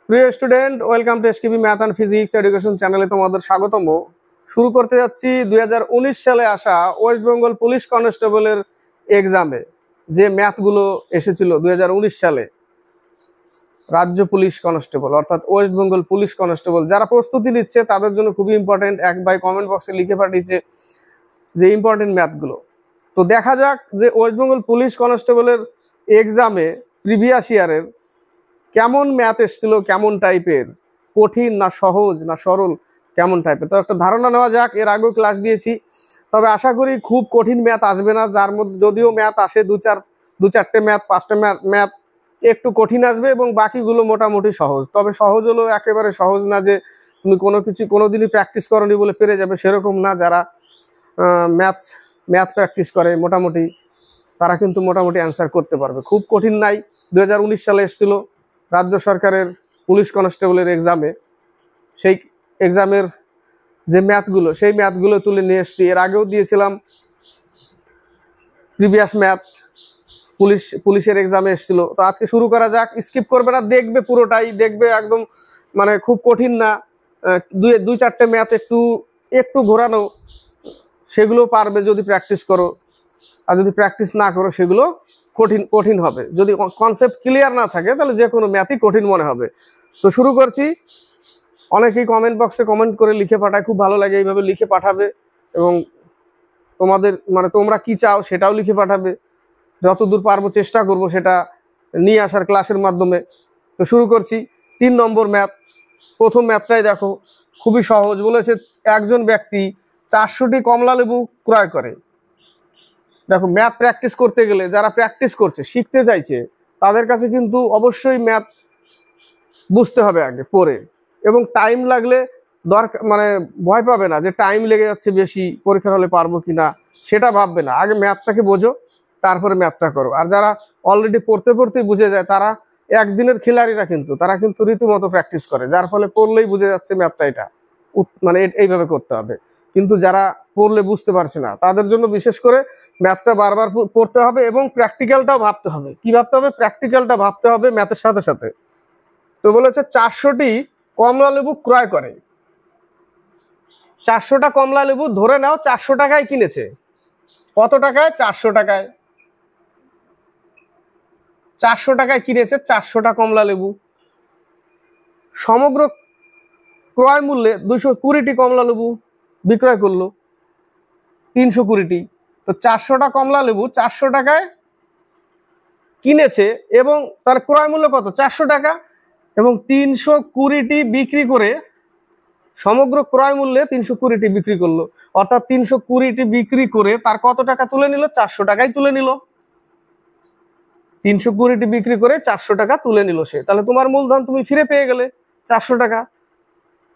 প্রিয় student, welcome to SKB math and physics education চ্যানেলে তোমাদের স্বাগতম। শুরু করতে যাচ্ছি 2019 সালে আসা ওয়েস্ট বেঙ্গল পুলিশ কনস্টেবলের এক্সামে যে ম্যাথগুলো এসেছিল 2019 সালে। রাজ্য পুলিশ কনস্টেবল অর্থাৎ ওয়েস্ট বেঙ্গল পুলিশ কনস্টেবল যারা প্রস্তুতি নিচ্ছে তাদের জন্য খুবই ইম্পর্টেন্ট। এক ভাই কমেন্ট বক্সে লিখে পাঠিয়েছে যে ইম্পর্টেন্ট ম্যাথগুলো। তো দেখা যাক যে ওয়েস্ট বেঙ্গল পুলিশ কনস্টেবলের এক্সামে প্রিভিয়াস ইয়ারের কেমন ম্যাথ এসেছিল, কেমন টাইপের, কঠিন না সহজ না সরল, কেমন টাইপের। তো একটা ধারণা নেওয়া যাক। এর আগেও ক্লাস দিয়েছি, তবে আশা করি খুব কঠিন ম্যাথ আসবে না। যার মধ্যে যদিও ম্যাথ আসে দু চারটে ম্যাথ, পাঁচটা ম্যাথ একটু কঠিন আসবে এবং বাকিগুলো মোটামুটি সহজ। তবে সহজ হলো একেবারে সহজ না যে তুমি কোনো কিছু কোনোদিনই প্র্যাকটিস করনি বলে পেরে যাবে, সেরকম না। যারা ম্যাথ প্র্যাকটিস করে মোটামুটি তারা কিন্তু মোটামুটি অ্যান্সার করতে পারবে। খুব কঠিন নাই। 2019 সালে এসেছিল রাজ্য সরকারের পুলিশ কনস্টেবলের এক্সামে। সেই এক্সামের যে ম্যাথগুলো, সেই ম্যাথগুলো তুলে নিয়ে এসেছি। এর আগেও দিয়েছিলাম প্রিভিয়াস ম্যাথ, পুলিশের এক্সামে এসেছিল। তো আজকে শুরু করা যাক। স্কিপ করবে না, দেখবে পুরোটাই দেখবে, একদম মানে খুব কঠিন না। দুই চারটে ম্যাথ একটু ঘোরানো, সেগুলো পারবে যদি প্র্যাকটিস করো। আর যদি প্র্যাকটিস না করো সেগুলো কঠিন হবে। যদি কনসেপ্ট ক্লিয়ার না থাকে তাহলে যে কোনো ম্যাথই কঠিন মনে হবে। তো শুরু করছি। অনেকেই কমেন্ট বক্সে কমেন্ট করে লিখে পাঠায়, খুব ভালো লাগে। এইভাবে লিখে পাঠাবে এবং তোমাদের তোমরা কি চাও সেটাও লিখে পাঠাবে। যতদূর পারবো চেষ্টা করব সেটা নিয়ে আসার ক্লাসের মাধ্যমে। তো শুরু করছি 3 নম্বর ম্যাথ। প্রথম ম্যাথটাই দেখো, খুবই সহজ। বলেছে একজন ব্যক্তি 400টি কমলা লেবু ক্রয় করে। দেখো, ম্যাথ প্র্যাকটিস করতে গেলে যারা প্র্যাকটিস করছে, শিখতে চাইছে, তাদের কাছে কিন্তু অবশ্যই ম্যাথ বুঝতে হবে আগে পড়ে, এবং টাইম লাগলে ভয় পাবে না যে টাইম লেগে যাচ্ছে বেশি, পরীক্ষার হলে পারবো কিনা সেটা ভাববে না। আগে ম্যাথটাকে বোঝো, তারপরে ম্যাথটা করো। আর যারা অলরেডি পড়তেই বুঝে যায়, তারা একদিনের খিলাড়িরা, কিন্তু তারা কিন্তু রীতিমতো প্র্যাকটিস করে, যার ফলে পড়লেই বুঝে যাচ্ছে ম্যাথটা এটা এইভাবে করতে হবে। কিন্তু যারা পড়লে বুঝতে পারছে না, তাদের জন্য বিশেষ করে ম্যাথটা বারবার পড়তে হবে এবং প্র্যাকটিক্যালটাও ভাবতে হবে। কি ভাবতে হবে? প্র্যাকটিক্যালটা ভাবতে হবে ম্যাথের সাথে সাথে। তো বলেছে 400টি কমলা লেবু ক্রয় করে। 400টা কমলা লেবু ধরে নাও 400 টাকায় কিনেছে। কত টাকায়? 400 টাকায়। 400 টাকায় কিনেছে 400টা কমলা লেবু। সমগ্র ক্রয় মূল্যে 220টি কমলা লেবু বিক্রয় করলো 320টি। তো 400টা কমলা লেবু 400 টাকায় কিনেছে এবং তার ক্রয় মূল্য কত? 400 টাকা। এবং 320টি বিক্রি করে, সমগ্র ক্রয় মূল্যে 320টি বিক্রি করলো। অর্থাৎ 320টি বিক্রি করে তার কত টাকা তুলে নিল? 400 টাকাই তুলে নিল। 320টি বিক্রি করে 400 টাকা তুলে নিল সে। তাহলে তোমার মূলধন তুমি ফিরে পেয়ে গেলে 400 টাকা।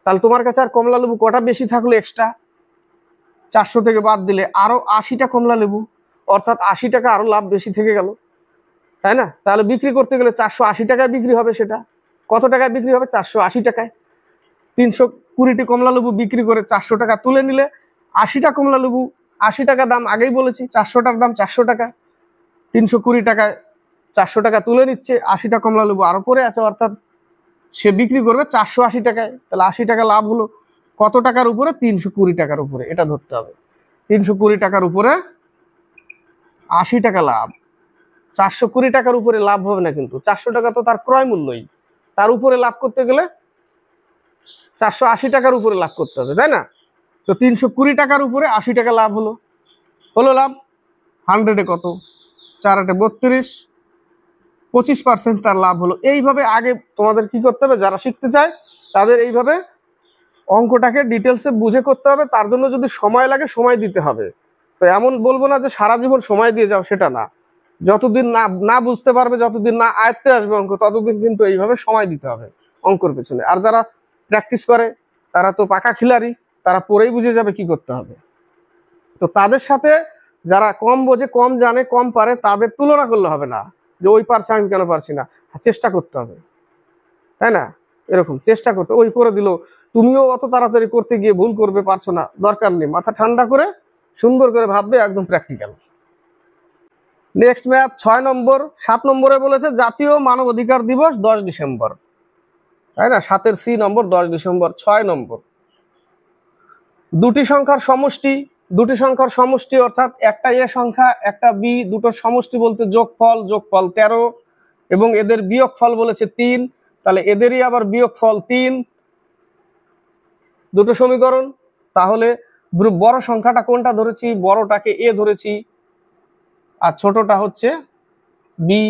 তাহলে তোমার কাছে আর কমলা লেবু কটা বেশি থাকলো এক্সট্রা? 400 থেকে বাদ দিলে আরো 80টা কমলা লেবু, অর্থাৎ 80 টাকা আরো লাভ বেশি থেকে গেল, তাই না? তাহলে বিক্রি করতে গেলে 480 টাকায় বিক্রি হবে। সেটা কত টাকায় বিক্রি হবে? 480 টাকায়। 320টি কমলা লেবু বিক্রি করে 400 টাকা তুলে নিলে 80টা কমলা লেবু, 80 টাকা দাম, আগেই বলেছি 400টার দাম 400 টাকা। 320 টাকায় 400 টাকা তুলে নিচ্ছে, 80টা কমলা লেবু আরো পরে আছে, অর্থাৎ সে বিক্রি করবে 480 টাকায়। তাহলে 80 টাকা লাভ হলো। কত টাকার উপরে? 320 টাকার উপরে। এটা ধরতে হবে। 320 টাকার উপরে 80 টাকা লাভ। 420 টাকার উপরে লাভ হবে না, কিন্তু 400 টাকা তো তার ক্রয় মূল্যই। তার উপরে লাভ করতে গেলে 480 টাকার উপরে লাভ করতে হবে, তাই না? তো 320 টাকার উপরে 80 টাকা লাভ হলো লাভ। 100-এ কত? 4-8 32, 25% তার লাভ হলো। এইভাবে আগে তোমাদের কি করতে হবে? যারা শিখতে চায় তাদের এইভাবে অঙ্কটাকে ডিটেলসে বুঝে করতে হবে। তার জন্য যদি সময় লাগে, সময় দিতে হবে। তো এমন বলবো না যে সারা জীবন সময় দিয়ে যাও, সেটা না। যতদিন না বুঝতে পারবে, যতদিন না আয়ত্তে আসবে অঙ্ক, ততদিন কিন্তু এইভাবে সময় দিতে হবে অঙ্কর পেছনে। আর যারা প্র্যাকটিস করে তারা তো পাকা খিলাড়ি, তারা পড়েই বুঝে যাবে কি করতে হবে। তো তাদের সাথে যারা কম বোঝে, কম জানে, কম পারে, তাদের তুলনা করলে হবে না যে ওই পারছে আমি কেন পারছি না। চেষ্টা করতে হবে, তাই না? এরকম চেষ্টা করতে, ওই করে দিল, তুমিও অত তাড়াতাড়ি করতে গিয়ে ভুল করবে, পারছো না, দরকার নেই। মাথা ঠান্ডা করে সুন্দর করে ভাববে, একদম প্র্যাকটিক্যাল। নেক্সট ম্যাথ 6 নম্বর। 7 নম্বরে বলেছে জাতীয় মানবাধিকার দিবস 10 ডিসেম্বর। তাই না? 7-এর সি নম্বর, 10 ডিসেম্বর। 6 নম্বর, দুটি সংখ্যার সমষ্টি। দুটি সংখ্যার সমষ্টি অর্থাৎ একটা এ সংখ্যা একটা বি, দুটোর সমষ্টি বলতে যোগফল। যোগফল 13 এবং এদের বিয়োগফল বলেছে 3, তাহলে এদেরই আবার বিয়োগফল 3। দুটো সমীকরণ। তাহলে বড় সংখ্যাটা কোনটা ধরেছি? বড়টাকে এ ধরেছি, আর ছোটটা হচ্ছে বি।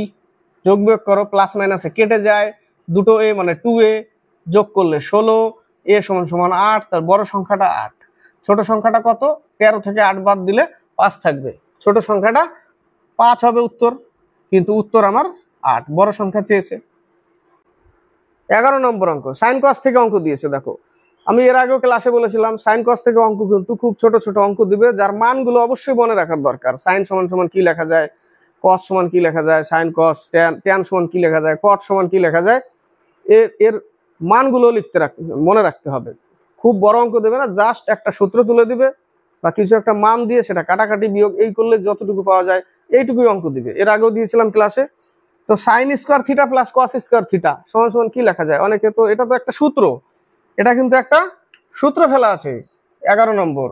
যোগ বিয়োগ করো, প্লাস মাইনাসে কেটে যায়, দুটো এ মানে 2a, যোগ করলে 16, এ সমান সমান 8। তার বড় সংখ্যাটা 8, ছোট সংখ্যাটা কত? 13 থেকে 8 বাদ দিলে 5 থাকবে। ছোট সংখ্যাটা 5 হবে উত্তর, কিন্তু উত্তর আমার 8। বড় সংখ্যা চেয়েছে। 11 নম্বর অঙ্ক, সাইন কস থেকে অঙ্ক দিয়েছে। দেখো, আমি এর আগেও ক্লাসে বলেছিলাম সাইন কস থেকে অঙ্ক কিন্তু খুব ছোট ছোট অঙ্ক দিবে, যার মানগুলো অবশ্যই মনে রাখার দরকার। সাইন সমান সমান কি লেখা যায়, কস সমান কি লেখা যায়, সাইন কস, ট্যান সমান কি লেখা যায়, কট সমান কি লেখা যায়, এর মানগুলো মনে রাখতে হবে। খুব বড় অঙ্ক দেবে না, জাস্ট একটা সূত্র তুলে দিবে বা কিছু একটা মান দিয়ে সেটা কাটাকাটি বিয়োগ এই করলে যতটুকু পাওয়া যায় এইটুকুই অঙ্ক দিবে। এর আগেও দিয়েছিলাম ক্লাসে। তো sign square theta plus cos square theta সমান সমান কি লেখা যায়? অনেকে তো এটা তো একটা সূত্র, এটা কিন্তু একটা সূত্র ফেলা আছে। 11 নম্বর,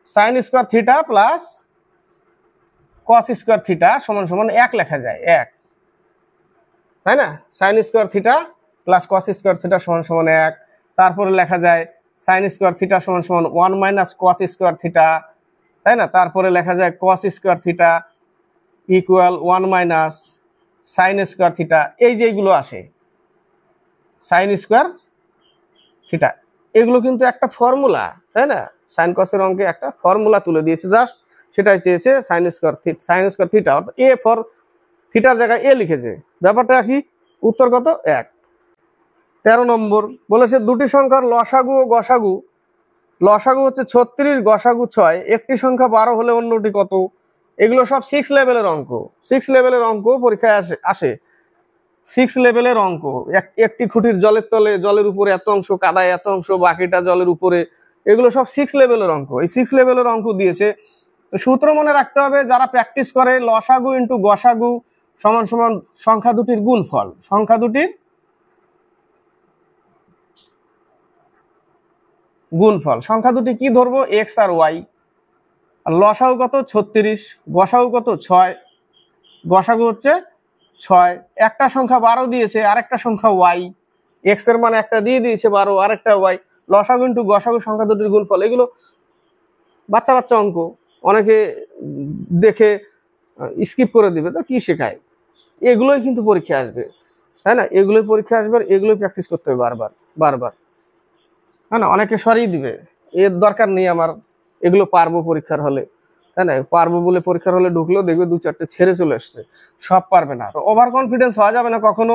sine square theta plus cos square theta সমান সমান 1 লেখা যায়, 1, তাই না? Sine square theta plus cos square theta সমান সমান 1। তারপরে লেখা যায় সাইন স্কোয়ার থিটা সমান সমান 1 মাইনাস কস স্কোয়ার থিটা, তাই না? তারপরে লেখা যায় কস square theta equal 1 minus sine square theta. এই যে এইগুলো আসে সাইন স্কোয়ার থিটা, এগুলো কিন্তু একটা ফর্মুলা, তাই না? সাইন কসের অঙ্কে একটা ফর্মুলা তুলে দিয়েছে, জাস্ট সেটাই চেয়েছে। সাইন স্কোয়ার থিটা অর্থাৎ এ ফর থিটার জায়গায় এ লিখেছে। ব্যাপারটা কি? উত্তর কত? 1। 13 নম্বর বলেছে দুটি সংখ্যার লসাগু ও গসাগু। লসাগু হচ্ছে 36, গসাগু 6। একটি সংখ্যা 12 হলে অন্যটি কত? এগুলো সব 6 লেভেলের অঙ্ক। 6 লেভেলের অঙ্ক পরীক্ষায় আসে। 6 লেভেলের অঙ্ক। একটি খুঁটির জলের তলে, জলের উপরে এত অংশ, কাদায় এত অংশ, বাকিটা জলের উপরে, এগুলো সব 6 লেভেলের অঙ্ক। এই 6 লেভেলের অঙ্ক দিয়েছে। সূত্র মনে রাখতে হবে, যারা প্র্যাকটিস করে লসাগু ইন্টু গসাগু সমান সমান সংখ্যা দুটির গুণফল। সংখ্যা দুটির গুণফল। সংখ্যা দুটি কি ধরবো? এক্স আর ওয়াই। আর লসাগু কত? 36, গসাগু কত? 6, গসাগু হচ্ছে 6। একটা সংখ্যা 12 দিয়েছে, আরেকটা সংখ্যা ওয়াই। এক্স এর মানে একটা দিয়ে দিয়েছে 12, আরেকটা ওয়াই। লসাগু ইন্টু গসাগু সংখ্যা দুটির গুণফল। এগুলো বাচ্চা বাচ্চা অঙ্ক, অনেকে দেখে স্কিপ করে দিবে, তো কি শেখায়? এগুলোই কিন্তু পরীক্ষা আসবে, তাই না? এগুলোই পরীক্ষা আসবে, এগুলোই প্র্যাকটিস করতে হবে বারবার বারবার, হ্যাঁ না? অনেকে সরিয়ে দিবে, এর দরকার নেই আমার, এগুলো পারবো পরীক্ষার হলে, তাই না? পারবো বলে পরীক্ষার হলে ঢুকলেও দেখবে 2-4টে ছেড়ে চলে এসছে। সব পারবে না, তো ওভার কনফিডেন্স হওয়া যাবে না কখনো।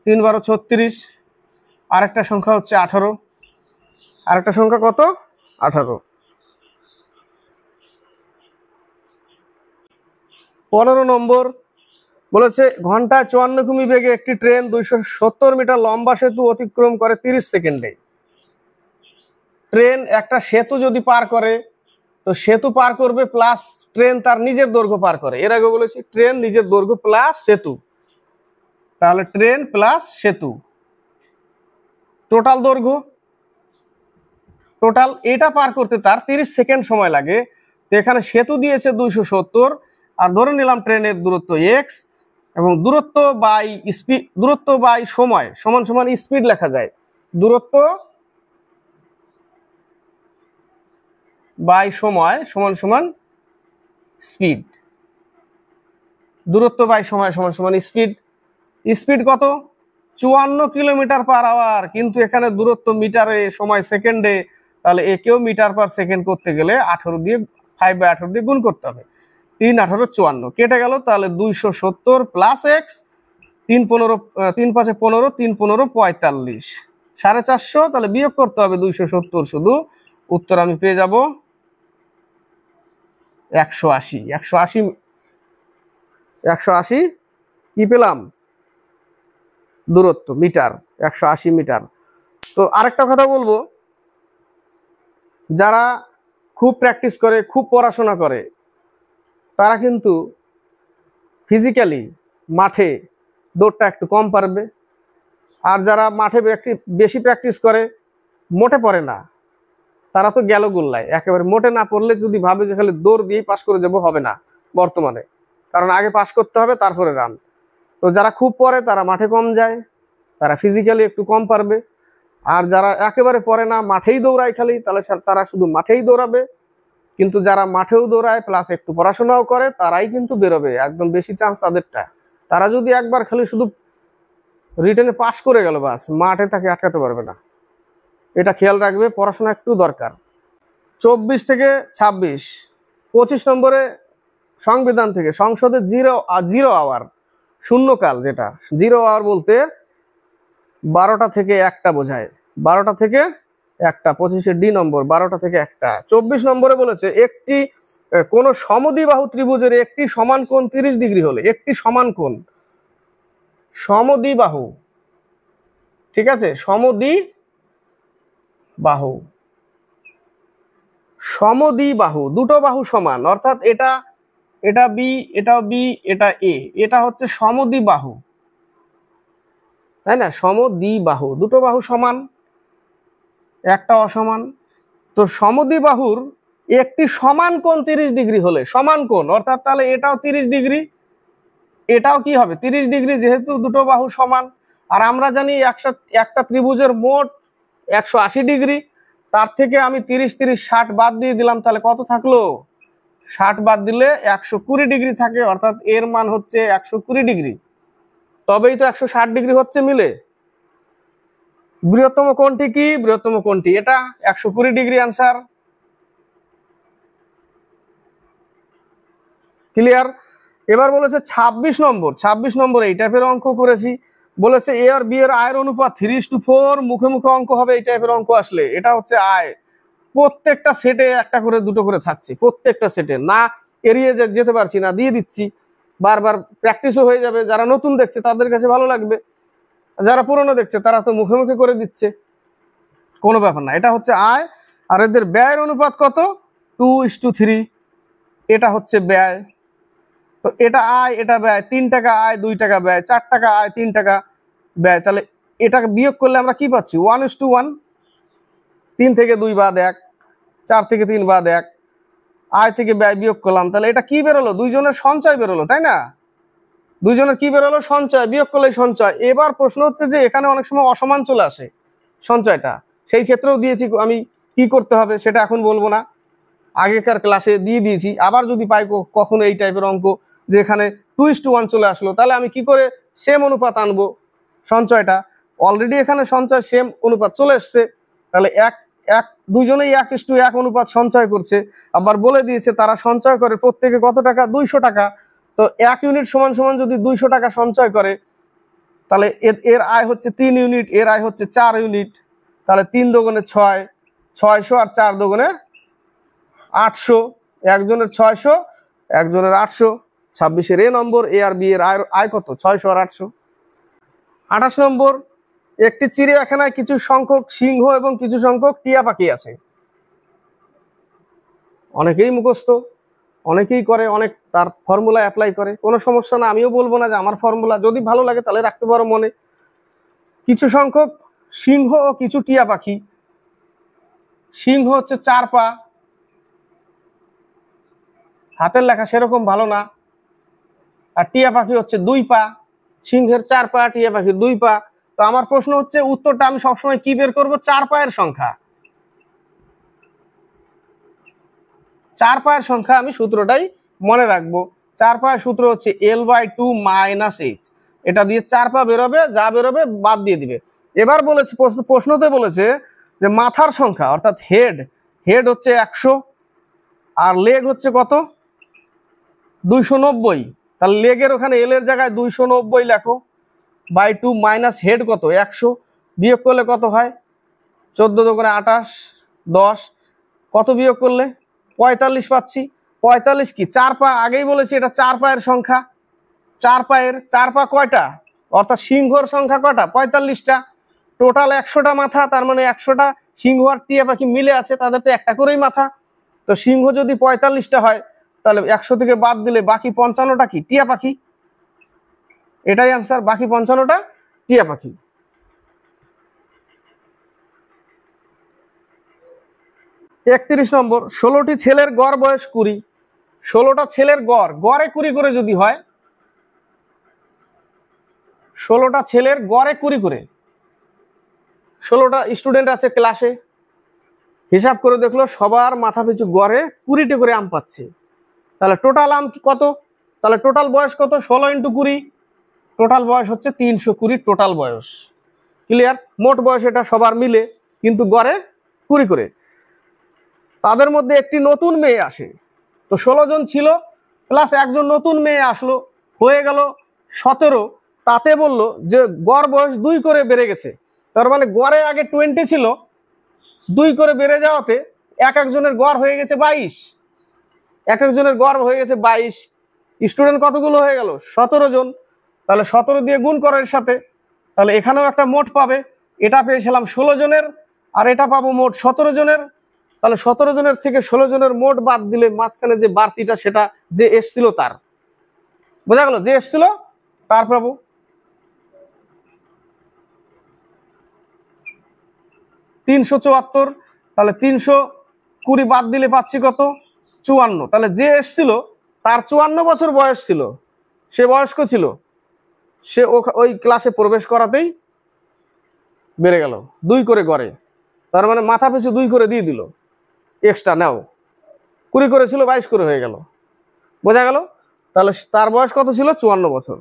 3 × 36, আরেকটা সংখ্যা হচ্ছে 18, আরেকটা সংখ্যা কত? 18। 15 নম্বর বলেছে ঘন্টায় 54 কিমি বেগে একটি ট্রেন 270 মিটার লম্বা সেতু অতিক্রম করে 30 সেকেন্ডে। ট্রেন একটা সেতু যদি পার করে, তো সেতু পার করবে প্লাস ট্রেন তার নিজের দৈর্ঘ্য পার করে। এর আগে বলেছি ট্রেন নিজের দৈর্ঘ্য প্লাস সেতু, তাহলে ট্রেন প্লাস সেতু টোটাল দৈর্ঘ্য, টোটাল এটা পার করতে তার 30 সেকেন্ড সময় লাগে। তো এখানে সেতু দিয়েছে 270, আর ধরে নিলাম ট্রেনের দূরত্ব এক্স, এবং দূরত্ব বাই স্পিড, দূরত্ব বাই সময় সমান সমান স্পিড লেখা যায়। দূরত্ব বাই সময় সমান সমান স্পিড। দূরত্ব বাই সময় সমান সমান স্পিড। স্পিড কত? 54 কিলোমিটার পার আওয়ার, কিন্তু এখানে দূরত্ব মিটারে, সময় সেকেন্ডে, তাহলে একেও মিটার পার সেকেন্ড করতে গেলে 18 দিয়ে 5/18 দিয়ে গুণ করতে হবে। 3 × 18 = 54 কেটে গেল, তাহলে 270 প্লাস এক্স, 3 5 15, 3 15 45, 450। তাহলে বিয়োগ করতে হবে 270 শুধু, উত্তর আমি পেয়ে যাব 180। 180 কি পেলাম? দূরত্ব মিটার, 180 মিটার। তো আরেকটা কথা বলবো, যারা খুব প্র্যাকটিস করে, খুব পড়াশোনা করে, তারা কিন্তু ফিজিক্যালি মাঠে দৌড়টা একটু কম পারবে, আর যারা মাঠে বেশি প্র্যাকটিস করে মোটে পড়ে না, তারা তো গেল গোল্লায়। একেবারে মোটে না পড়লে যদি ভাবে যে খালি দৌড় দিয়েই পাস করে যাবো, হবে না বর্তমানে, কারণ আগে পাস করতে হবে তারপরে রান। তো যারা খুব পড়ে তারা মাঠে কম যায়, তারা ফিজিক্যালি একটু কম পারবে। আর যারা একেবারে পড়ে না, মাঠেই দৌড়ায় খালি, তাহলে তারা শুধু মাঠেই দৌড়াবে। কিন্তু যারা মাঠেও দৌড়ায় প্লাস একটু পড়াশোনাও করে, তারাই কিন্তু বেরোবে, একদম বেশি চান্স তাদেরটা। তারা যদি একবার খালি শুধু রিটেনে পাস করে গেল, বাস মাঠে তাকে আটকাতে পারবে না। এটা খেয়াল রাখবে, পড়াশোনা একটু দরকার। 24 থেকে 26, 25 নম্বরে সংবিধান থেকে সংসদে জিরো আওয়ার, শূন্যকাল। যেটা জিরো আওয়ার বলতে 12টা থেকে 1টা বোঝায়, 12টা থেকে 1টা, 25-এর ডি নম্বর, 12টা থেকে 1টা। 24 নম্বরে বলেছে একটি কোন সমদ্বিবাহু ত্রিভুজের একটি সমান কোণ 30 ডিগ্রি হলে, একটি সমান কোণ, সমদ্বিবাহু, ঠিক আছে, সমদ্বিবাহু, দুটো বাহু সমান, অর্থাৎ এটা বি, এটাও বি, এটা এ, এটা হচ্ছে সমদ্বিবাহু, তাই না? সমদ্বিবাহু, দুটো বাহু সমান, একটা অসমান। তো সমদ্বিবাহুর একটি সমান কোণ 30 ডিগ্রি হলে, সমান কোণ অর্থাৎ তাহলে এটাও 30 ডিগ্রি, এটাও কি হবে 30 ডিগ্রি, যেহেতু দুটো বাহু সমান। আর আমরা জানি একটা ত্রিভুজের মোট 180 ডিগ্রি, তার থেকে আমি 30, 30, 60 বাদ দিয়ে দিলাম, তাহলে কত থাকলো? 60 বাদ দিলে 120 ডিগ্রি থাকে, অর্থাৎ এর মান হচ্ছে 120 ডিগ্রি। তবেই তো 160 ডিগ্রি হচ্ছে মিলে। বৃহত্তম কোণটি কি? বৃহত্তম কোণটি এটা, 120 ডিগ্রি আনসার। ক্লিয়ার? এবার বলেছে 26 নম্বর এই টাইপের অঙ্ক করেছি। বলেছে এ আর বি এর আয়ের অনুপাত 3:4, মুখে মুখে অঙ্ক হবে। এই টাইপের অঙ্ক আসলে এটা হচ্ছে আয়, প্রত্যেকটা সেটে একটা করে দুটো করে থাকছে, প্রত্যেকটা সেটে। না এড়িয়ে যেতে পারছি না, দিয়ে দিচ্ছি, বারবার প্র্যাকটিসও হয়ে যাবে। যারা নতুন দেখছে তাদের কাছে ভালো লাগবে, যারা পুরনো দেখছে তারা তো মুখে মুখে করে দিচ্ছে, কোনো ব্যাপার না। এটা হচ্ছে আয়। আর এদের ব্যয়ের অনুপাত কত? 2:3। এটা হচ্ছে ব্যয়। তো এটা আয়, এটা ব্যয়। 3 টাকা আয়, 2 টাকা ব্যয়, 4 টাকা আয়, 3 টাকা ব্যয়। তাহলে এটাকে বিয়োগ করলে আমরা কি পাচ্ছি? 1:1। 3 থেকে 2 বাদ 1, 4 থেকে 3 বাদ 1, আয় থেকে ব্যয় বিয়োগ করলাম, তাহলে এটা কি বেরোলো? দুইজনের সঞ্চয় বেরোলো, তাই না? দুইজনের কি বেরোলো? সঞ্চয়। বিয়োগ করলে সঞ্চয়। এবার প্রশ্ন হচ্ছে যে এখানে অনেক সময় অসমান চলে আসে সঞ্চয়টা, সেই ক্ষেত্রেও দিয়েছি আমি, কি করতে হবে সেটা এখন বলবো না, আগেকার ক্লাসে দিয়ে দিয়েছি। আবার যদি পাই কখনো এই টাইপের অঙ্ক যে এখানে 2:1 চলে আসলো, তাহলে আমি কি করে সেম অনুপাত আনবো? সঞ্চয়টা অলরেডি এখানে সঞ্চয় সেম অনুপাত চলে এসছে, তাহলে দুইজনেই 1:1 অনুপাত সঞ্চয় করছে। আবার বলে দিয়েছে তারা সঞ্চয় করে প্রত্যেকে কত টাকা? 200 টাকা। তো 1 ইউনিট সমান সমান যদি 200 টাকা সঞ্চয় করে, তাহলে এর আয় হচ্ছে 3 ইউনিট, এর আয় হচ্ছে 4 ইউনিট। তাহলে 3 দোগুণে 6, 600, আর 4 দোগুণে 800। একজনের 600, একজনের 800। 26-এর এ নম্বর, এ আর বি এর আয় কত? 600 আর 800। 28 নম্বর, একটি চিড়িয়াখানায় কিছু সংখ্যক সিংহ এবং কিছু সংখ্যক টিয়া পাখি আছে। অনেকেই মুখস্থ, অনেকেই করে, অনেক তার ফর্মুলা অ্যাপ্লাই করে, কোনো সমস্যা না। আমিও বলবো না যে আমার ফর্মুলা, যদি ভালো লাগে তাহলে রাখতে পারো মনে। কিছু সংখ্যক সিংহ ও কিছু টিয়া পাখি। সিংহ হচ্ছে 4 পা, হাতের লেখা সেরকম ভালো না। আর টিয়া পাখি হচ্ছে 2 পা। সিংহের 4 পা, টিয়া পাখির 2 পা। তো আমার প্রশ্ন হচ্ছে উত্তরটা আমি সবসময় কি বের করবো? 4 পায়ের সংখ্যা। 4 পায়ের সংখ্যা আমি সূত্রটাই মনে রাখবো। 4 পায়ের সূত্র হচ্ছে L/2 - h। এটা দিয়ে 4 পা বেরোবে, যা বেরোবে বাদ দিয়ে দিবে। এবার বলেছে প্রশ্নতে বলেছে যে মাথার সংখ্যা, অর্থাৎ হেড হচ্ছে 100, আর লেগ হচ্ছে কত? 290। তাহলে লেগের ওখানে এল এর জায়গায় 290 লেখো, /2 - হেড কত? 100। বিয়োগ করলে কত হয়? 14 দোকানে 28, 10। কত বিয়োগ করলে? 45 পাচ্ছি। 45 কি? 4 পা। আগেই বলেছি এটা 4 পায়ের সংখ্যা। 4 পায়ের 4 পা কয়টা? অর্থাৎ সিংহর সংখ্যা কয়টা? 45টা। টোটাল 100টা মাথা, তার মানে 100টা সিংহ আর টিয়া পাখি মিলে আছে, তাদের তো একটা করেই মাথা। তো সিংহ যদি 45টা হয়, তাহলে 100 থেকে বাদ দিলে বাকি 55টা কি? টিয়া পাখি। এটাই আনসার, বাকি 55টা টিয়া পাখি। 31 নম্বর, 16টি ছেলের গড় বয়স 20, 16টা ছেলের গড়ে 20 করে যদি হয়, 16টা ছেলের গড়ে 20 করে, 16টা স্টুডেন্ট আছে ক্লাসে, হিসাব করে দেখলো সবার মাথা পিছু গড়ে 20টি করে আম পাচ্ছে, তাহলে টোটাল আম কত, তাহলে টোটাল বয়স কত, 16 × 20, টোটাল বয়স হচ্ছে 320 টোটাল বয়স। ক্লিয়ার? মোট বয়স এটা সবার মিলে, কিন্তু গড়ে 20 করে। তাদের মধ্যে একটি নতুন মেয়ে আসে, তো 16 জন ছিল প্লাস একজন নতুন মেয়ে আসলো, হয়ে গেল 17। তাতে বলল যে গড় বয়স 2 করে বেড়ে গেছে, তার মানে গড়ে আগে 20 ছিল, 2 করে বেড়ে যাওয়াতে এক একজনের গড় হয়ে গেছে 22, এক একজনের গড় হয়ে গেছে 22। স্টুডেন্ট কতগুলো হয়ে গেল, 17 জন। তাহলে 17 দিয়ে গুণ করার সাথে, তাহলে এখানেও একটা মোট পাবে, এটা পেয়েছিলাম 16 জনের, আর এটা পাবো মোট 17 জনের। তাহলে 17 জনের থেকে 16 জনের মোট বাদ দিলে মাঝখানে যে বাড়তিটা সেটা যে এসছিল তার, বোঝা গেল, যে এসছিল তার পাবো। $374, তাহলে 320 বাদ দিলে পাচ্ছি কত, 54। তাহলে যে এসছিল তার 54 বছর বয়স ছিল, সে বয়স্ক ছিল, সে ওই ক্লাসে প্রবেশ করাতেই বেড়ে গেল 2 করে গড়ে, তার মানে মাথা পিছু 2 করে দিয়ে দিল এক্সট্রা, নাও 20 করে ছিল 22 করে হয়ে গেল, বোঝা গেল। তাহলে তার বয়স কত ছিল, 54 বছর।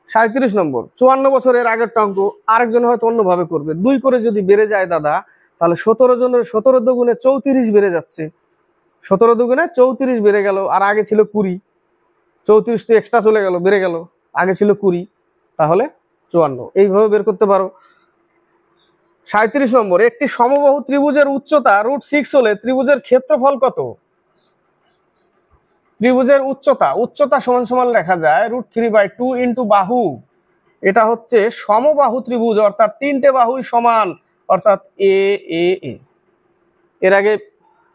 37 নম্বর, 54 বছরের আগের অঙ্ক আরেকজন হয়তো অন্যভাবে করবে। 2 করে যদি বেড়ে যায় দাদা, তাহলে 17 জনের 17 দুগুণে 34 বেড়ে যাচ্ছে, 17 দুগুণে 34 বেড়ে গেল, আর আগে ছিল 20, 34 তো এক্সট্রা চলে গেল, বেড়ে গেল, আগে ছিল 20, তাহলে 54, এইভাবে বের করতে পারো। 37 নম্বর, একটি সমবাহু ত্রিভুজের উচ্চতা √6 হলে ত্রিভুজের ক্ষেত্রফল কত? ত্রিভুজের উচ্চতা সমান সমান লেখা যায় √3/2 ইন্টু বাহু। এটা হচ্ছে সমবাহু ত্রিভুজ, অর্থাৎ 3টে বাহুই সমান, অর্থাৎ এ এ এ। এর আগে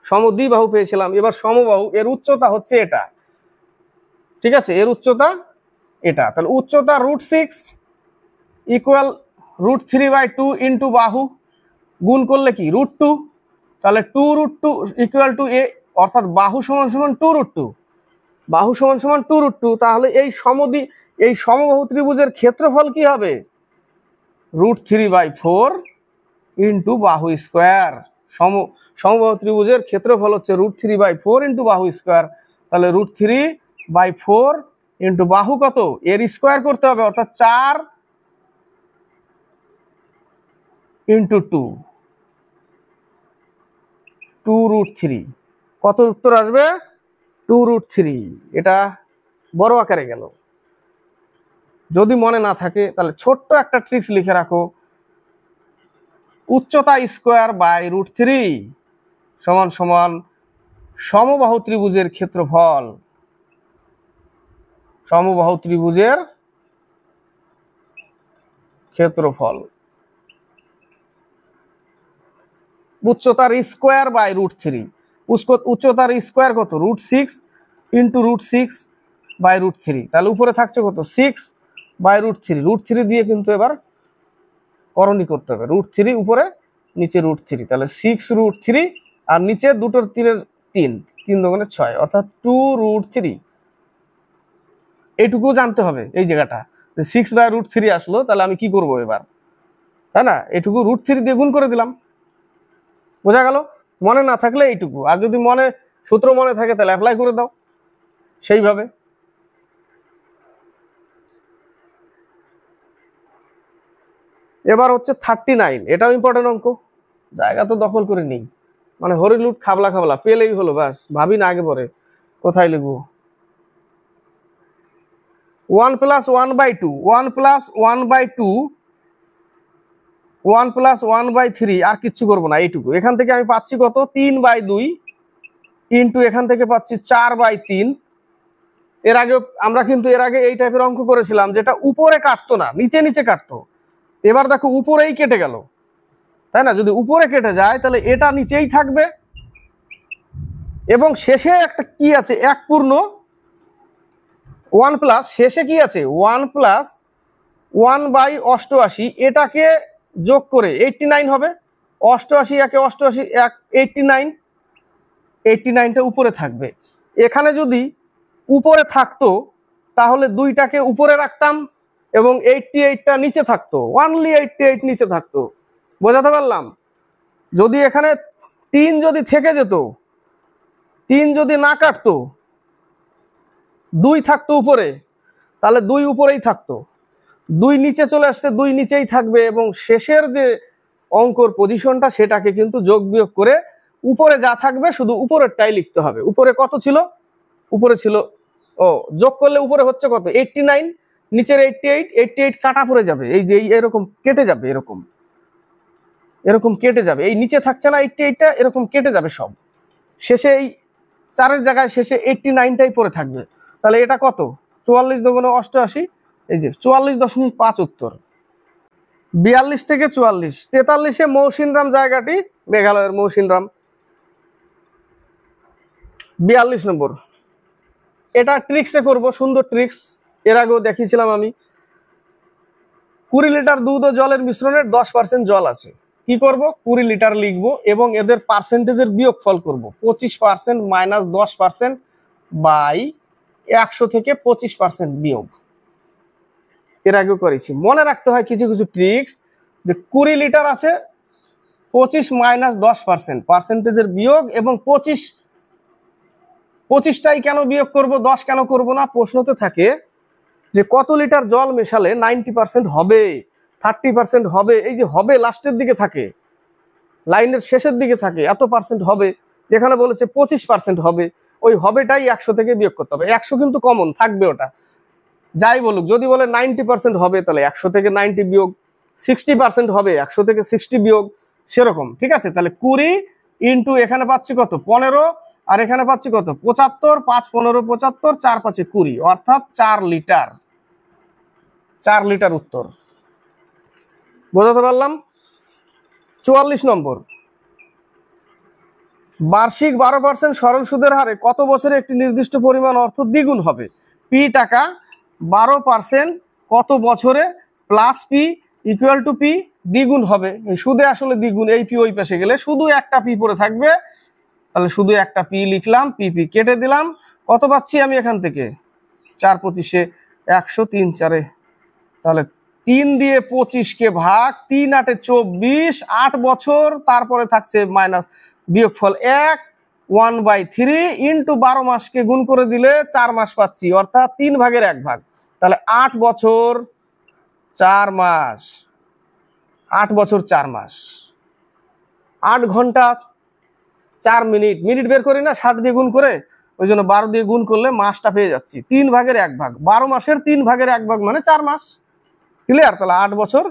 সমদ্বিবাহু পেয়েছিলাম, এবার সমবাহু, এর উচ্চতা হচ্ছে এটা, ঠিক আছে, এর উচ্চতা এটা। তাহলে উচ্চতা √6 ইকুয়াল √3/2 ইন্টু বাহু, গুণ করলে কি √2, তাহলে 2√2 ইকুয়াল টু এ, অর্থাৎ বাহু সমান সমান 2√2, বাহু সমান সমান 2√2। তাহলে এই সমবাহু ত্রিভুজের ক্ষেত্রফল কি হবে, √3/4 ইন্টু বাহু স্কোয়ার। সমবাহু ত্রিভুজের ক্ষেত্রফল হচ্ছে √3/4 ইন্টু বাহু স্কোয়ার। তাহলে √3/4 ইন্টু বাহু কত, এর স্কোয়ার করতে হবে, অর্থাৎ 4 ইন্টু 2, 2√3। কত উত্তর আসবে, 2√3। এটা বড় আকারে গেল, যদি মনে না থাকে তাহলে ছোট্ট একটা ট্রিক্স লিখে রাখো, উচ্চতা স্কোয়ার বাই √3 সমান সমান সমবাহু ত্রিভুজের ক্ষেত্রফল, সমবাহু ত্রিভুজের ক্ষেত্রফল। উচ্চতার স্কোয়ার বাই √3, উচ্চতার স্কোয়ার কত, √6 ইন্টু √6/√3, তাহলে উপরে থাকছে কত, 6/√3, √3 দিয়ে কিন্তু এবার করণী করতে হবে, √3 উপরে নিচে √3, তাহলে 6√3, আর নিচে দুটোর 3 দুগুণে 6, অর্থাৎ 2√3। এইটুকু জানতে হবে, এই জায়গাটা 6/√3 আসলো, তাহলে আমি কি করব এবার, তাই না, এইটুকু √3 দিয়ে গুণ করে দিলাম, বোঝা গেল। মনে না থাকলে এইটুকু, আর যদি সূত্র মনে থাকে তাহলে অ্যাপ্লাই করে দাও সেইভাবে। এবার হচ্ছে 39, এটাও ইম্পর্টেন্ট অঙ্ক, জায়গা তো দখল করে নেই, মানে হরিলুট খাবলা খাবলা পেলেই হলো, ব্যাস ভাবি না আগে পরে কোথায় লিখবো। 1 + 1/2, 1 + 1/2, 1 + 1/3, আর কিচ্ছু করবো না, এইটুকু। এখান থেকে আমি পাচ্ছি কত, 3/2 ইন্টু এখান থেকে পাচ্ছি 4/3। আমরা কিন্তু এর আগে এই টাইপের অঙ্ক করেছিলাম, যেটা উপরে কাটতো না, নিচে নিচে কাটতো। এবার দেখো উপরেই কেটে গেল, তাই না, যদি উপরে কেটে যায় তাহলে এটা নিচেই থাকবে, এবং শেষে একটা কি আছে, 1 পূর্ণ 1 প্লাস, শেষে কি আছে, 1 + 1/88, এটাকে যোগ করে 89 হবে, 88 একে 88 এক 89, 89টা উপরে থাকবে। এখানে যদি উপরে থাকতো তাহলে 2টাকে উপরে রাখতাম এবং 88টা নিচে থাকতো, অনলি 88 নিচে থাকতো। বোঝাতে পারলাম? যদি এখানে 3 যদি থেকে যেত, 3 যদি না কাটতো, 2 থাকতো উপরে, তাহলে 2 উপরেই থাকতো। 2 নিচে চলে আসছে, 2 নিচেই থাকবে এবং শেষের যে অঙ্কর পজিশনটা সেটাকে কিন্তু যোগ বিয়োগ করে উপরে যা থাকবে শুধু উপরেরটাই লিখতে হবে। উপরে কত ছিল? উপরে ছিল, যোগ করলে উপরে হচ্ছে কত? 89, নিচের 88, 88 কাটা পড়ে যাবে, এই যে এরকম কেটে যাবে, এরকম কেটে যাবে। এই নিচে থাকছে না 88টা, এরকম কেটে যাবে সব। শেষে এই 4-এর জায়গায় শেষে 89টাই পড়ে থাকবে। তাহলে এটা কত? 44 দুগুণে 88, এই যে 44.5 উত্তর। 42 থেকে 44, 43-এ মৌসিনরাম জায়গাটি মেঘালয়ের মৌসিনরাম। 42 নম্বর, এটা ট্রিক্সে করব, সুন্দর ট্রিক্স, এর আগেও দেখিয়েছিলাম আমি। 20 লিটার দুধ ও জলের মিশ্রণের 10% জল আছে। কি করব? 20 লিটার লিখব এবং এদের পার্সেন্টেজের বিয়োগফল করব। 25% মাইনাস 10% বাই 100 থেকে 25% বিয়োগ। এর আগেও করেছি। মনে রাখতে হয় কিছু কিছু ট্রিক্স, যে 20 লিটার আছে, 25 মাইনাস 10% পার্সেন্টেজের বিয়োগ, এবং 25টাই কেন বিয়োগ করব, 10 কেন করব না? প্রশ্নতে থাকে যে কত লিটার জল মেশালে 90% হবে, 30% হবে। এই যে হবে লাস্টের দিকে থাকে, লাইনের শেষের দিকে থাকে, এত পার্সেন্ট হবে। এখানে বলেছে 25% হবে, ওই হবেটাই 100 থেকে বিয়োগ করতে হবে। 100 কিন্তু কমন থাকবে, ওটা যাই বলুক। যদি বলে 90% হবে তাহলে 100 থেকে 90 বিয়োগ, 60% হবে 100 থেকে 60 বিয়োগ, সেরকম। ঠিক আছে, তাহলে 20 ইন্টু এখানে পাচ্ছি কত? 15, আর এখানে পাচ্ছি কত? 75, 5 15 75, 4 5 20, অর্থাৎ 4 লিটার। 4 লিটার উত্তর। বোঝাতে পারলাম? 44 নম্বর, বার্ষিক 12% সরল সুদের হারে কত বছরে একটি নির্দিষ্ট পরিমাণ অর্থ দ্বিগুণ হবে? পি টাকা 12% কত বছরে plus P equal to P দ্বিগুণ হবে। সুদে আসলে দ্বিগুণ, এই পি ওই পাশে গেলে শুধু একটা পি পড়ে থাকবে, তাহলে শুধু একটা পি লিখলাম, পি পি কেটে দিলাম। কত পাচ্ছি আমি এখান থেকে? 4 25-এ 100, 3 4-এ, তাহলে 3 দিয়ে 25-কে ভাগ, 3 8-এ 24, 8 বছর, তারপরে থাকছে মাইনাস বিয়োগফল 1/3 ইন্টু 12 মাসকে গুণ করে দিলে 4 মাস পাচ্ছি, অর্থাৎ 3 ভাগের 1 ভাগ। তাহলে 8 বছর 4 মাস, 8 বছর 4 মাস, 8 ঘন্টা 4 মিনিট, মিনিট বের করি না 60 দিয়ে গুণ করে, ওই জন্য 12 দিয়ে গুণ করলে মাসটা পেয়ে যাচ্ছি। 3 ভাগের 1 ভাগ, 12 মাসের 3 ভাগের 1 ভাগ মানে 4 মাস। ক্লিয়ার? তাহলে 8 বছর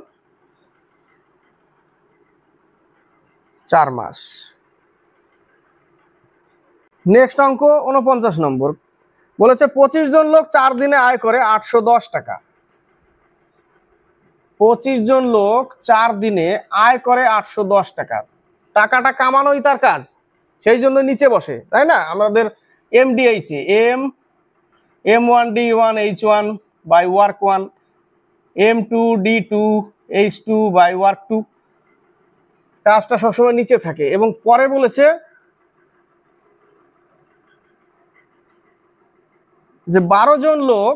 4 মাস। নেক্সট অঙ্ক 49 নম্বর, বলেছে 25 জন লোক 4 দিনে আয় করে 810 টাকা। 25 জন লোক 4 দিনে আয় করে 810 টাকা। টাকাটা কামানোই তার কাজ, সেই জন্য নিচে বসে, তাই না? আমাদের MDH M1D1 H1 by work 1, M2D2 H2 by work 2, কাজটা সবসময় নিচে থাকে। এবং পরে বলেছে যে 12 জন লোক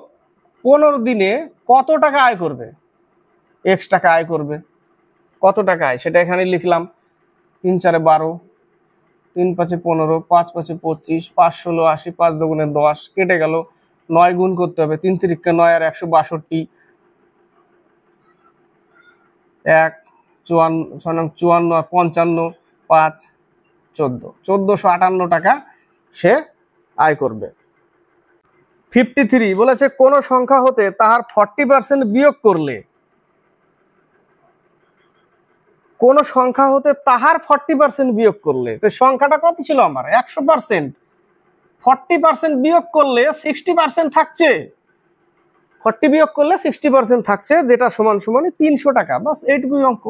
15 দিনে কত টাকা আয় করবে? X টাকা আয় করবে। কত টাকা আয় সেটা এখানে লিখলাম। 3 4-এ 12, 3 5-এ 15, 5 5-এ 25, 5 16 80, 5 দুগুণে 10, কেটে গেল। 9 গুণ করতে হবে, 3 3-কে 9 আর 162, 1 54 54 55 5 14, 1458 টাকা সে আয় করবে। 53 বলেছে কোন সংখ্যা হতে তাহার 40% বিয়োগ করলে, কোন সংখ্যা হতে তাহার 40% বিয়োগ করলে, তো সংখ্যাটা কত ছিল আমার? 100%। 40% বিয়োগ করলে 60% থাকছে, 40 বিয়োগ করলে 60% থাকছে, যেটা সমান সমান 300 টাকা। বাস এইটুকুই অঙ্ক।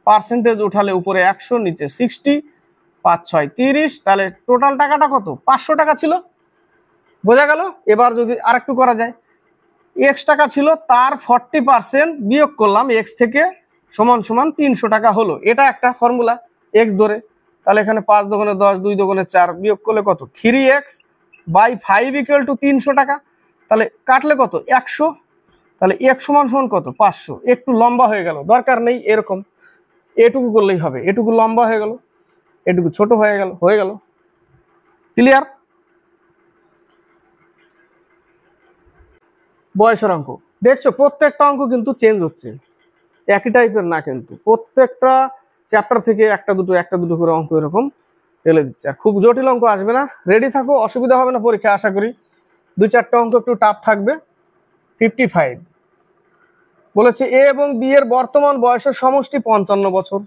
পার্সেন্টেজ উঠালে উপরে 100, নিচে 60, 5 6 30, তাহলে টোটাল টাকাটা কত? 500 টাকা ছিল। বোঝা গেল? এবার যদি আরেকটু করা যায়, X টাকা ছিল, তার 40% বিয়োগ করলাম X থেকে, সমান সমান 300 টাকা হলো। এটা একটা ফর্মুলা এক্স ধরে। তাহলে এখানে 5 দোকানে 10, 2 দোকানে 4 বিয়োগ করলে কত, 3x বাই 5 ইকুয়াল টু 300 টাকা। তাহলে কাটলে কত, 100। তাহলে x সমান সমান কত, 500। একটু লম্বা হয়ে গেল, দরকার নেই এরকম, এটুকু করলেই হবে। এটুকু লম্বা হয়ে গেল, এটুকু ছোট হয়ে গেল। ক্লিয়ার? বয়সের অঙ্ক দেখছো, প্রত্যেকটা অঙ্ক কিন্তু চেঞ্জ হচ্ছে, একই টাইপের না, কিন্তু প্রত্যেকটা চ্যাপ্টার থেকে একটা দুটো করে অঙ্ক এরকম ফেলে দিচ্ছে। আর খুব জটিল অঙ্ক আসবে না, রেডি থাকো, অসুবিধা হবে না পরীক্ষা আশা করি। 2-4টা অঙ্ক একটু টাফ থাকবে। 55 বলেছে এ এবং বি এর বর্তমান বয়সের সমষ্টি 55 বছর।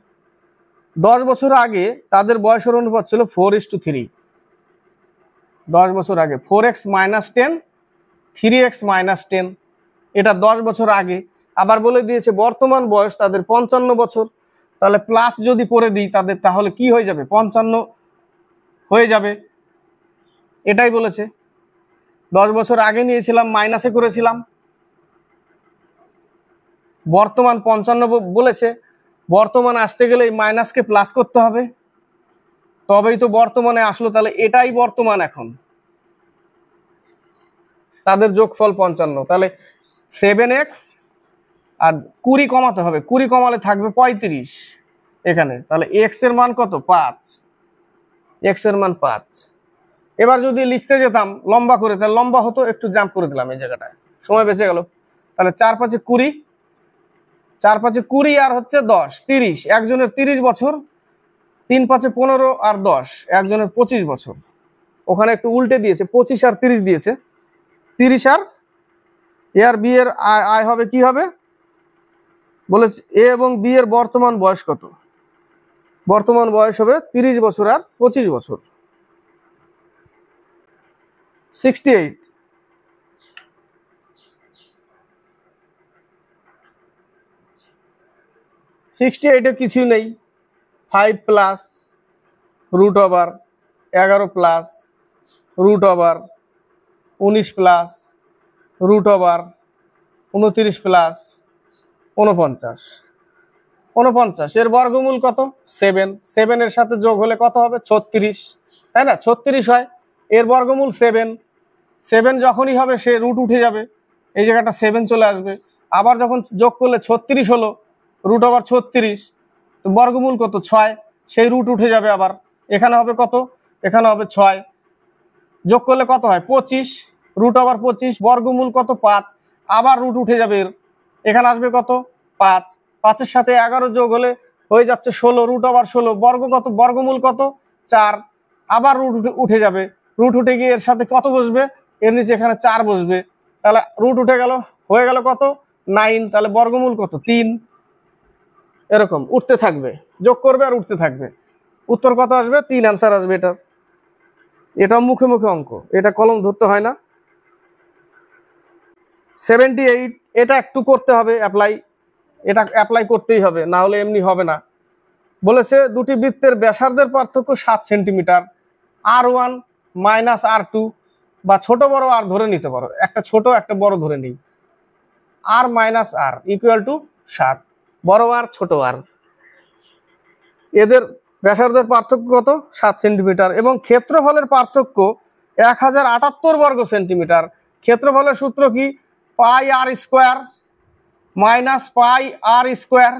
10 বছর আগে তাদের বয়সের অনুপাত ছিল 4:3। 10 বছর আগে 4x - 10, 3x - 10, এটা 10 বছর আগে। আবার বলে দিয়েছে বর্তমান বয়স তাদের 55 বছর। তাহলে প্লাস যদি করে দিই তাদের, তাহলে কি হয়ে যাবে, 55 হয়ে যাবে। এটাই বলেছে। 10 বছর আগে নিয়েছিলাম, মাইনাসে করেছিলাম। বর্তমান 55 বলেছে, বর্তমান আসতে গেলে এই মাইনাসকে প্লাস করতে হবে, তবেই তো বর্তমানে আসলো। তাহলে এটাই বর্তমান এখন, তাদের যোগফল 55। তাহলে 7x আর 20 কমাতে হবে, 20 কমালে থাকবে 35 এখানে। তাহলে x এর মান কত, 5। x এর মান 5। এবার যদি লিখতে যেতাম লম্বা করে, তাহলে লম্বা হতো, একটু জাম্প করে দিলাম এই জায়গাটায়, সময় বেঁচে গেল। তাহলে 4 5 20, 4 5 20 আর হচ্ছে 10, 30। একজনের 30 বছর, 3 5 15 আর 10, একজনের 25 বছর। ওখানে একটু উল্টে দিয়েছে, 25 আর 30 দিয়েছে। 30 আর এ আর বি এর আয় হবে, কি হবে বলেছে, এ এবং বি এর বর্তমান বয়স কত। বর্তমান বয়স হবে 30 বছর আর 25 বছর। 68 68-এ কিছু নেই, 5 plus root over 11 plus root over 19 plus root over 29 plus 49। 49 এর বর্গমূল কত, 7। 7 এর সাথে যোগ হলে কত হবে, 36, তাই না? 36 হয়। এর বর্গমূল 7। 7 যখনই হবে সে রুট উঠে যাবে, এই জায়গাটা 7 চলে আসবে। আবার যখন যোগ করলে 36 হলো, রুট ওভার 36, তো বর্গমূল কত, 6, সেই রুট উঠে যাবে। আবার এখানে হবে কত, এখানে হবে 6, যোগ করলে কত হয়, 25, রুট ওভার 25, বর্গমূল কত, 5, আবার রুট উঠে যাবে। এখানে আসবে কত, 5, 5-এর সাথে 11 যোগ হলে হয়ে যাচ্ছে 16, রুট ওভার 16, বর্গ কত, বর্গমূল কত, 4, আবার রুট উঠে যাবে। রুট উঠে গিয়ে এর সাথে কত বসবে, এর নিচে এখানে 4 বসবে। তাহলে রুট উঠে গেল, হয়ে গেল কত, 9। তাহলে বর্গমূল কত, 3। এরকম উঠতে থাকবে, যোগ করবে আর উঠতে থাকবে। উত্তর কত আসবে, 3 অ্যান্সার আসবে। এটাও মুখে মুখে অঙ্ক, এটা কলম ধরতে হয় না। 78 এটা একটু করতে হবে অ্যাপ্লাই, এটা অ্যাপ্লাই করতেই হবে, না হলে এমনি হবে না। বলেছে দুটি বৃত্তের ব্যাসার্ধের পার্থক্য 7 সেন্টিমিটার। R1 মাইনাস R2, বা ছোট বড় আর ধরে নিতে পারো, একটা ছোট একটা বড় ধরে নিই। R minus R equal to 7, বড় আর ছোট আর। এদের ব্যাসার্ধের পার্থক্য কত, 7 সেন্টিমিটার, এবং ক্ষেত্রফলের পার্থক্য 1078 বর্গ সেন্টিমিটার। ক্ষেত্রফলের সূত্র কি, পাই আর স্কোয়ার মাইনাস পাই আর স্কোয়ার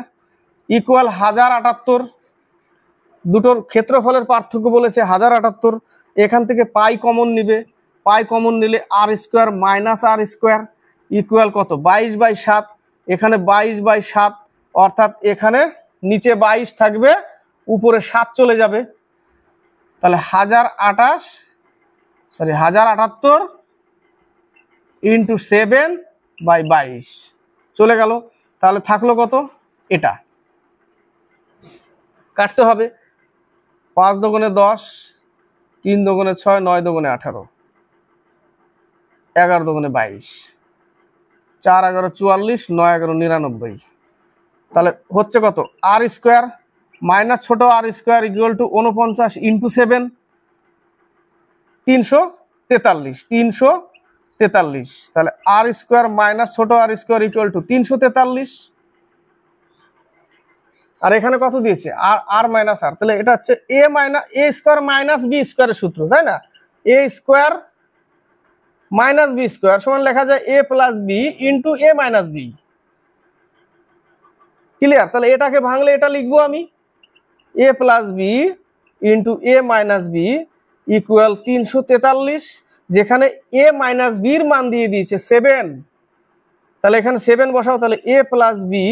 ইকুয়াল 1078। দুটোর ক্ষেত্রফলের পার্থক্য বলেছে 1078। এখান থেকে পাই কমন নিবে, পাই কমন নিলে আর স্কোয়ার মাইনাস আর স্কোয়ার ইকুয়াল কত, 22/7। এখানে 22/7, অর্থাৎ এখানে নিচে 22 থাকবে, উপরে 7 চলে যাবে। তাহলে 1078 ইন্টু 7/22 চলে গেল। তাহলে থাকলো কত, এটা কাটতে হবে। 5 দোকানে 10, 3 দোকানে 6, 9 দোকানে 18, 11 দোকানে 22, 4 11 44, 9 11 99। তাহলে হচ্ছে কত, আর স্কোয়ার মাইনাস ছোট আর স্কোয়ার ইকুয়াল টু 49 ইন্টু 7, 343। তাহলে আর স্কোয়ার মাইনাস ছোট আর স্কোয়ার ইকুয়াল টু 343। আর এখানে কত দিয়েছে আর আর মাইনাস আর, তাহলে এটা হচ্ছে এ মাইনাস এ স্কোয়ার মাইনাস বি স্কোয়ারের সূত্র, তাই না? এ স্কোয়ার মাইনাস বি স্কোয়ার সমান লেখা যায় এ প্লাস বি ইন্টু এ মাইনাস বি। ক্লিয়ার? তাহলে এটাকে ভাঙলে এটা লিখবো আমি এ প্লাস বি ইন্টু এ মাইনাস বি ইকুয়াল 343, যেখানে এ মাইনাস বির মান দিয়ে দিয়েছে 7, তাহলে এখানে 7 বসাও, তাহলে এ প্লাস বি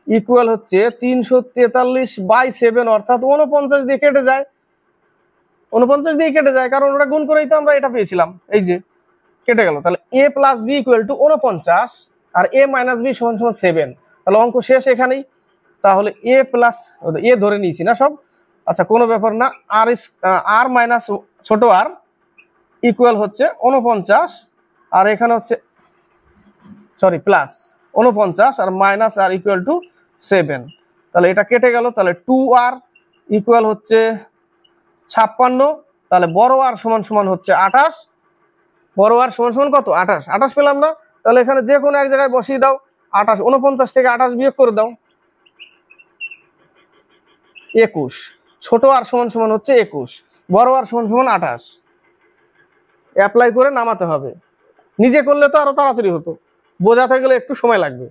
ইকুয়াল হচ্ছে 343/7, অর্থাৎ 49 দিয়ে কেটে যায়, 49 দিয়ে কেটে যায়, কারণ ওটা গুণ করেই তো আমরা এটা পেয়েছিলাম, এই যে কেটে গেল। তাহলে A plus B equal to 49 আর এ মাইনাস বি সমান সমান 7, তাহলে অঙ্ক শেষ এখানেই। তাহলে এ প্লাস এ ধরে নিয়েছি না সব, আচ্ছা কোনো ব্যাপার না, আর আর মাইনাস ছোট আর ইকুয়াল হচ্ছে 49, আর এখানে হচ্ছে সরি প্লাস 49 আর মাইনাস আর ইকুয়াল টু 7, তাহলে এটা কেটে গেল। তাহলে 2r ইকুয়াল হচ্ছে 56, তাহলে বড় আর সমান সমান হচ্ছে 28, বড় আর সমান সমান কত 28, 28 পেলাম না, তাহলে এখানে যে কোনো এক জায়গায় বসিয়ে দাও 28, 49 থেকে 28 বিয়োগ করে দাও 21, ছোট আর সমান সমান হচ্ছে 21, বড় আর সমান সমান 28, অ্যাপ্লাই করে নামাতে হবে। নিজে করলে তো আরো তাড়াতাড়ি হতো, বোঝাতে গেলে একটু সময় লাগবে।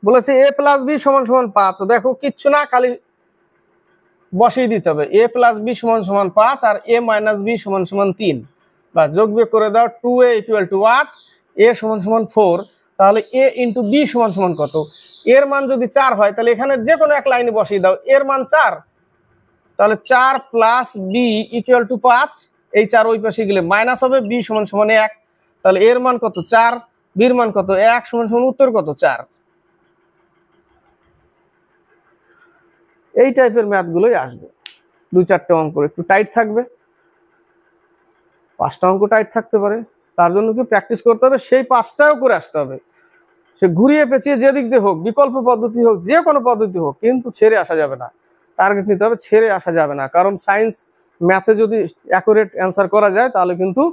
বলেছে এ প্লাস বি সমান সমান 5, দেখো কিচ্ছু না, খালি বসিয়ে দিতে হবে এ প্লাস বি সমান সমান 5 আর এ মাইনাস বি সমান সমান 3, বা যোগ বিয়োগ করে দাও 2a ইকুয়াল টু 8, এ সমান সমান 4, তাহলে এ ইন্টু বি সমান সমান কত, এর মান যদি 4 হয় তাহলে এখানে যে কোনো এক লাইনে বসিয়ে দাও, এর মান 4, তাহলে 4 প্লাস বি ইকুয়াল টু 5, এই 4 ওই পাশে গেলে মাইনাস হবে, বি সমান সমান 1, তাহলে এর মান কত 4, বির মান কত 1, সমান সমান উত্তর কত 4। এই টাইপের ম্যাথগুলোই আসবে, 2-4টে অঙ্ক একটু টাইট থাকবে, 5টা অঙ্ক টাইট থাকতে পারে, তার জন্য কি প্র্যাকটিস করতে হবে, সেই 5টাও করে আসতে হবে, সে ঘুরিয়ে পেঁচিয়ে যে দিক দিয়ে হোক, বিকল্প পদ্ধতি হোক, যে কোনো পদ্ধতি হোক, কিন্তু ছেড়ে আসা যাবে না, টার্গেট নিতে হবে, ছেড়ে আসা যাবে না, কারণ সায়েন্স ম্যাথে যদি অ্যাকুরেট অ্যান্সার করা যায় তাহলে কিন্তু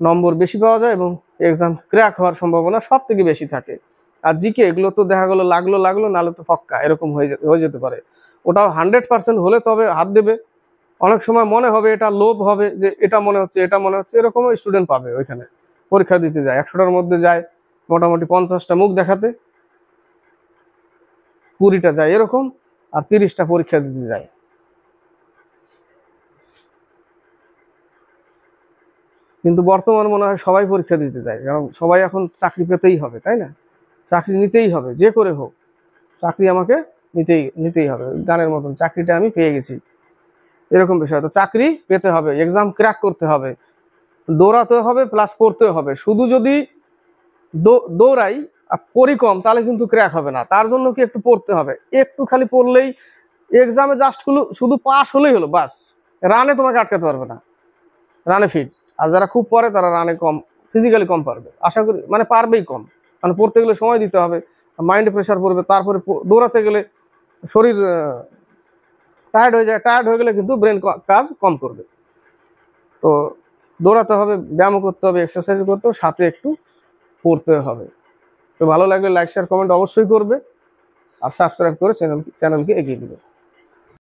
নম্বর বেশি পাওয়া যায় এবং এক্সাম ক্র্যাক হওয়ার সম্ভাবনা সব থেকে বেশি থাকে। আর জিকে এগুলো তো দেখা গেলো লাগলো নাহলে তো ফক্কা, এরকম হয়ে যেতে পারে, ওটাও 100% হলে তবে হাত দেবে, অনেক সময় মনে হবে এটা লোভ হবে যে এটা মনে হচ্ছে এরকমও স্টুডেন্ট পাবে, ওইখানে পরীক্ষা দিতে যায় 100টার মধ্যে যায় মোটামুটি 50টা মুখ দেখাতে, 20টা যায় এরকম, আর 30টা পরীক্ষা দিতে যায়। কিন্তু বর্তমান মনে হয় সবাই পরীক্ষা দিতে যায়, কারণ সবাই এখন চাকরি পেতেই হবে, তাই না? চাকরি নিতেই হবে, যে করে হোক চাকরি আমাকে নিতেই হবে, গানের মতন চাকরিটা আমি পেয়ে গেছি, এরকম বিষয়। তো চাকরি পেতে হবে, এক্সাম ক্র্যাক করতে হবে, দৌড়াতে হবে প্লাস পড়তে হবে। শুধু যদি দৌড়াই আর পড়ি কম তাহলে কিন্তু ক্র্যাক হবে না, তার জন্য কি একটু পড়তে হবে, একটু খালি পড়লেই এক্সামে জাস্ট শুধু পাস হলেই হলো, বাস। রানে তোমাকে আটকাতে পারবে না, রানে ফিট। আর যারা খুব পড়ে তারা রানে কম, ফিজিক্যালি কম পারবে, আশা করি, মানে পারবেই কম, মানে পড়তে গেলে সময় দিতে হবে, মাইন্ডে প্রেশার পড়বে, তারপরে দৌড়াতে গেলে শরীর টায়ার্ড হয়ে যায়, টায়ার্ড হয়ে গেলে কিন্তু ব্রেন কাজ কম করবে। তো দৌড়াতে হবে, ব্যায়াম করতে হবে, এক্সারসাইজ করতে হবে, সাথে একটু পড়তে হবে। তো ভালো লাগলে লাইক শেয়ার কমেন্ট অবশ্যই করবে, আর সাবস্ক্রাইব করে চ্যানেলকে এগিয়ে দিবে।